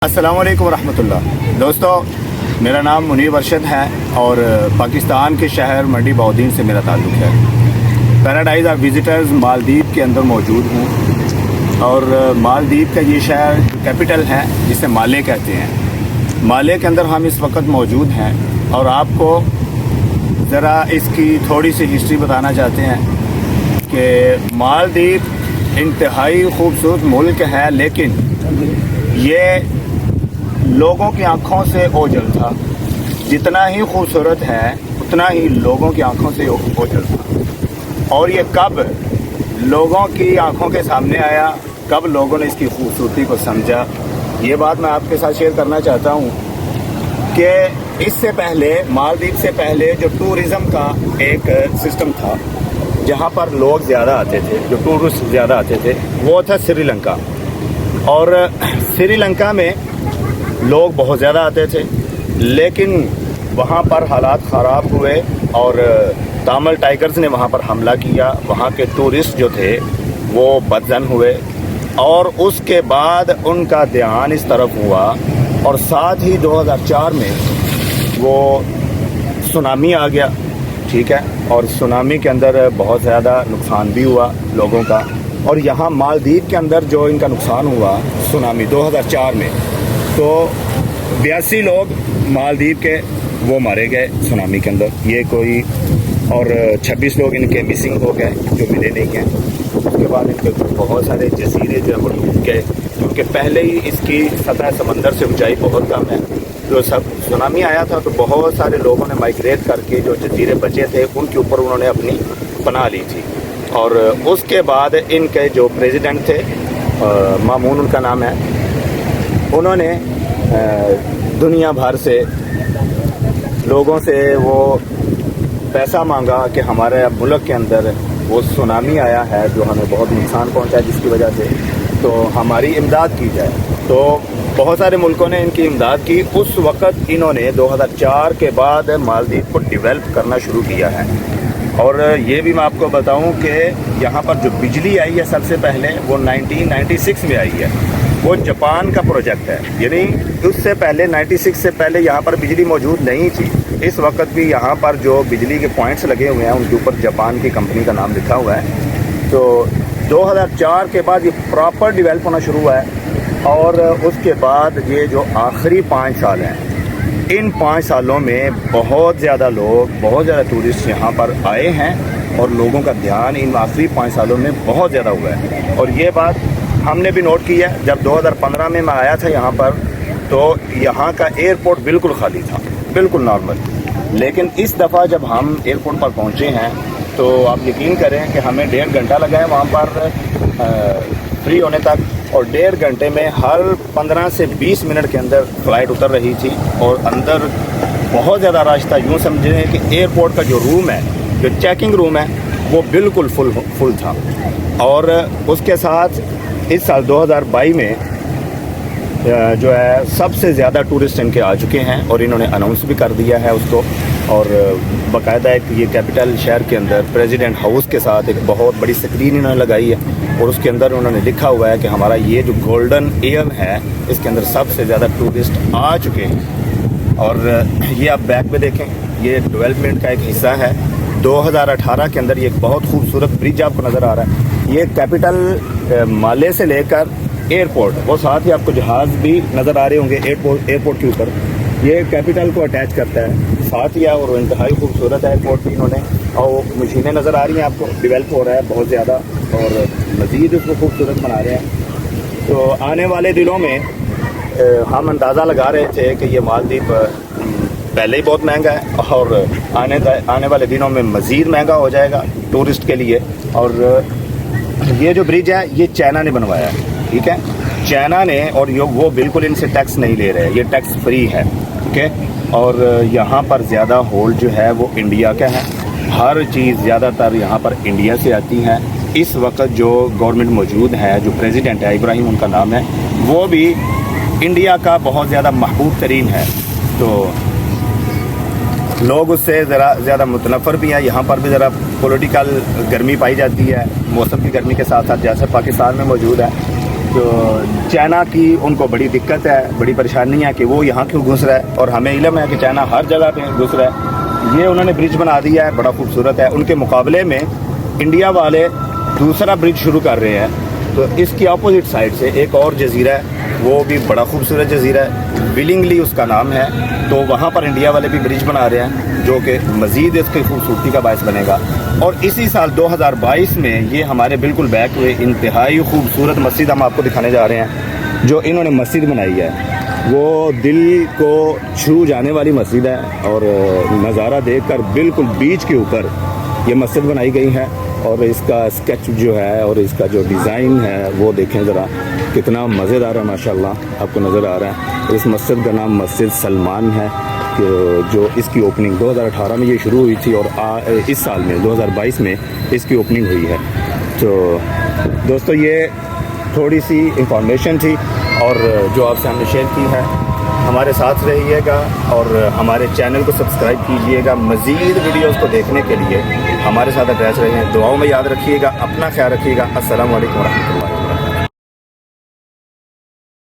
अस्सलाम वालेकुम रहमतुल्लाह। दोस्तों, मेरा नाम मुनीर अरशद है और पाकिस्तान के शहर मंडी बहाउद्दीन से मेरा ताल्लुक़ है। पैराडाइज़ ऑफ विज़िटर्स मालदीव के अंदर मौजूद हूँ और मालदीव का ये शहर कैपिटल है जिसे माले कहते हैं। माले के अंदर हम इस वक्त मौजूद हैं और आपको ज़रा इसकी थोड़ी सी हिस्ट्री बताना चाहते हैं कि मालदीव इंतहाई खूबसूरत मुल्क है, लेकिन ये लोगों की आंखों से ओझल था। जितना ही खूबसूरत है उतना ही लोगों की आंखों से ओझल था। और ये कब लोगों की आंखों के सामने आया, कब लोगों ने इसकी खूबसूरती को समझा, ये बात मैं आपके साथ शेयर करना चाहता हूँ कि इससे पहले, मालदीव से पहले जो टूरिज़म का एक सिस्टम था जहाँ पर लोग ज़्यादा आते थे, जो टूरिस्ट ज़्यादा आते थे, वो था श्रीलंका। और श्रीलंका में लोग बहुत ज़्यादा आते थे, लेकिन वहाँ पर हालात ख़राब हुए और तामिल टाइगर्स ने वहाँ पर हमला किया। वहाँ के टूरिस्ट जो थे वो बदज़न हुए और उसके बाद उनका ध्यान इस तरफ हुआ और साथ ही 2004 में वो सुनामी आ गया, ठीक है। और सुनामी के अंदर बहुत ज़्यादा नुकसान भी हुआ लोगों का। और यहाँ मालदीव के अंदर जो इनका नुकसान हुआ सुनामी 2004 में, तो 82 लोग मालदीव के वो मारे गए सुनामी के अंदर, ये कोई, और 26 लोग इनके मिसिंग हो गए जो मिले नहीं हैं। उसके बाद इनके बहुत सारे जजीरे जो है वो डूब गए, क्योंकि पहले ही इसकी सतह समंदर से ऊंचाई बहुत कम है। तो सब सुनामी आया था तो बहुत सारे लोगों ने माइग्रेट करके जो जजीरे बचे थे उनके ऊपर उन्होंने अपनी पनाह ली थी। और उसके बाद इनके जो प्रेसिडेंट थे, मामून उनका नाम है, उन्होंने दुनिया भर से लोगों से वो पैसा मांगा कि हमारे मुल्क के अंदर वो सुनामी आया है जो हमें बहुत नुकसान पहुंचा, जिसकी वजह से तो हमारी इमदाद की जाए। तो बहुत सारे मुल्कों ने इनकी इमदाद की। उस वक़्त इन्होंने 2004 के बाद मालदीव को डेवलप करना शुरू किया है। और ये भी मैं आपको बताऊं कि यहाँ पर जो बिजली आई है सबसे पहले वो 1996 में आई है। वो जापान का प्रोजेक्ट है, यानी उससे पहले 96 से पहले यहाँ पर बिजली मौजूद नहीं थी। इस वक्त भी यहाँ पर जो बिजली के पॉइंट्स लगे हुए हैं उनके ऊपर जापान की कंपनी का नाम लिखा हुआ है। तो 2004 के बाद ये प्रॉपर डेवलप होना शुरू हुआ है। और उसके बाद ये जो आखिरी 5 साल हैं, इन 5 सालों में बहुत ज़्यादा लोग, बहुत ज़्यादा टूरिस्ट यहाँ पर आए हैं और लोगों का ध्यान इन आखिरी 5 सालों में बहुत ज़्यादा हुआ है। और ये बात हमने भी नोट की है। जब 2015 में मैं आया था यहाँ पर तो यहाँ का एयरपोर्ट बिल्कुल खाली था, बिल्कुल नॉर्मल। लेकिन इस दफ़ा जब हम एयरपोर्ट पर पहुँचे हैं तो आप यकीन करें कि हमें 1.5 घंटा लगा है वहाँ पर फ्री होने तक, और 1.5 घंटे में हर 15 से 20 मिनट के अंदर फ़्लाइट उतर रही थी और अंदर बहुत ज़्यादा रश था। यूँ समझें कि एयरपोर्ट का जो रूम है, जो चेकिंग रूम है, वो बिल्कुल फुल था। और उसके साथ इस साल 2022 में जो है सबसे ज़्यादा टूरिस्ट इनके आ चुके हैं और इन्होंने अनाउंस भी कर दिया है उसको। और बाकायदा एक ये कैपिटल शहर के अंदर प्रेसिडेंट हाउस के साथ एक बहुत बड़ी स्क्रीन इन्होंने लगाई है और उसके अंदर उन्होंने लिखा हुआ है कि हमारा ये जो गोल्डन ईयर है इसके अंदर सबसे ज़्यादा टूरिस्ट आ चुके हैं। और ये आप बैक पे देखें, ये डेवलपमेंट का एक हिस्सा है। 2018 के अंदर ये एक बहुत खूबसूरत ब्रिज आपको नज़र आ रहा है। ये कैपिटल माले से लेकर एयरपोर्ट, वो साथ ही आपको जहाज़ भी नज़र आ रहे होंगे एयरपोर्ट के ऊपर, ये कैपिटल को अटैच करता है साथ ही। और इंतहाई खूबसूरत एयरपोर्ट भी इन्होंने, और मशीनें नज़र आ रही हैं आपको, डेवलप हो रहा है बहुत ज़्यादा और मज़ीद उसको खूबसूरत बना रहे हैं। तो आने वाले दिनों में हम अंदाज़ा लगा रहे थे कि ये मालदीव पहले ही बहुत महंगा है और आने वाले दिनों में मज़ीद महंगा हो जाएगा टूरिस्ट के लिए। और ये जो ब्रिज है ये चाइना ने बनवाया है, ठीक है, चाइना ने, और वो बिल्कुल इनसे टैक्स नहीं ले रहे, ये टैक्स फ्री है, ठीक है। और यहाँ पर ज़्यादा होल्ड जो है वो इंडिया का है। हर चीज़ ज़्यादातर यहाँ पर इंडिया से आती हैं। इस वक्त जो गवर्नमेंट मौजूद है, जो प्रेसिडेंट है, इब्राहिम उनका नाम है, वो भी इंडिया का बहुत ज़्यादा महबूब तरीन है। तो लोग उससे ज़रा ज़्यादा मुतनफ़र भी हैं। यहाँ पर भी ज़रा पॉलिटिकल गर्मी पाई जाती है, मौसम की गर्मी के साथ साथ, जैसे पाकिस्तान में मौजूद है। تو چائنا کی ان کو بڑی دقت ہے, بڑی پریشانی ہے کہ وہ یہاں کیوں گھس رہا ہے, اور ہمیں علم ہے کہ چائنا ہر جگہ پہ گھس رہا ہے. یہ انہوں نے برج بنا دیا ہے, بڑا خوبصورت ہے. ان کے مقابلے میں انڈیا والے دوسرا برج شروع کر رہے ہیں, تو اس کی اپوزٹ سائڈ سے ایک اور جزیرہ ہے, وہ بھی بڑا خوبصورت جزیرہ ہے, ولنگلی اس کا نام ہے. تو وہاں پر انڈیا والے بھی برج بنا رہے ہیں جو کہ مزید اس کی خوبصورتی کا باعث بنے گا. اور اسی سال 2022 میں یہ ہمارے بالکل بیک ہوئے انتہائی خوبصورت مسجد ہم آپ کو دکھانے جا رہے ہیں. جو انہوں نے مسجد بنائی ہے وہ دل کو چھو جانے والی مسجد ہے, اور نظارہ دیکھ کر بالکل بیچ کے اوپر یہ مسجد بنائی گئی ہے. اور اس کا اسکیچ جو ہے اور اس کا جو ڈیزائن ہے وہ دیکھیں ذرا, کتنا مزیدار ہے ماشاءاللہ, آپ کو نظر آ رہا ہے. اس مسجد کا نام مسجد سلمان ہے, جو اس کی اوپننگ 2018 میں یہ شروع ہوئی تھی, اور اس سال میں 2022 میں اس کی اوپننگ ہوئی ہے. تو دوستو یہ تھوڑی سی انفارمیشن تھی اور جو آپ سے ہم نے شیئر کی ہے. ہمارے ساتھ رہیے گا اور ہمارے چینل کو سبسکرائب کیجئے گا. مزید ویڈیوز کو دیکھنے کے لیے ہمارے ساتھ اٹیچ رہیں. دعاؤں میں یاد رکھیے گا, اپنا خیال رکھیے گا. السلام علیکم ورحمۃ اللہ.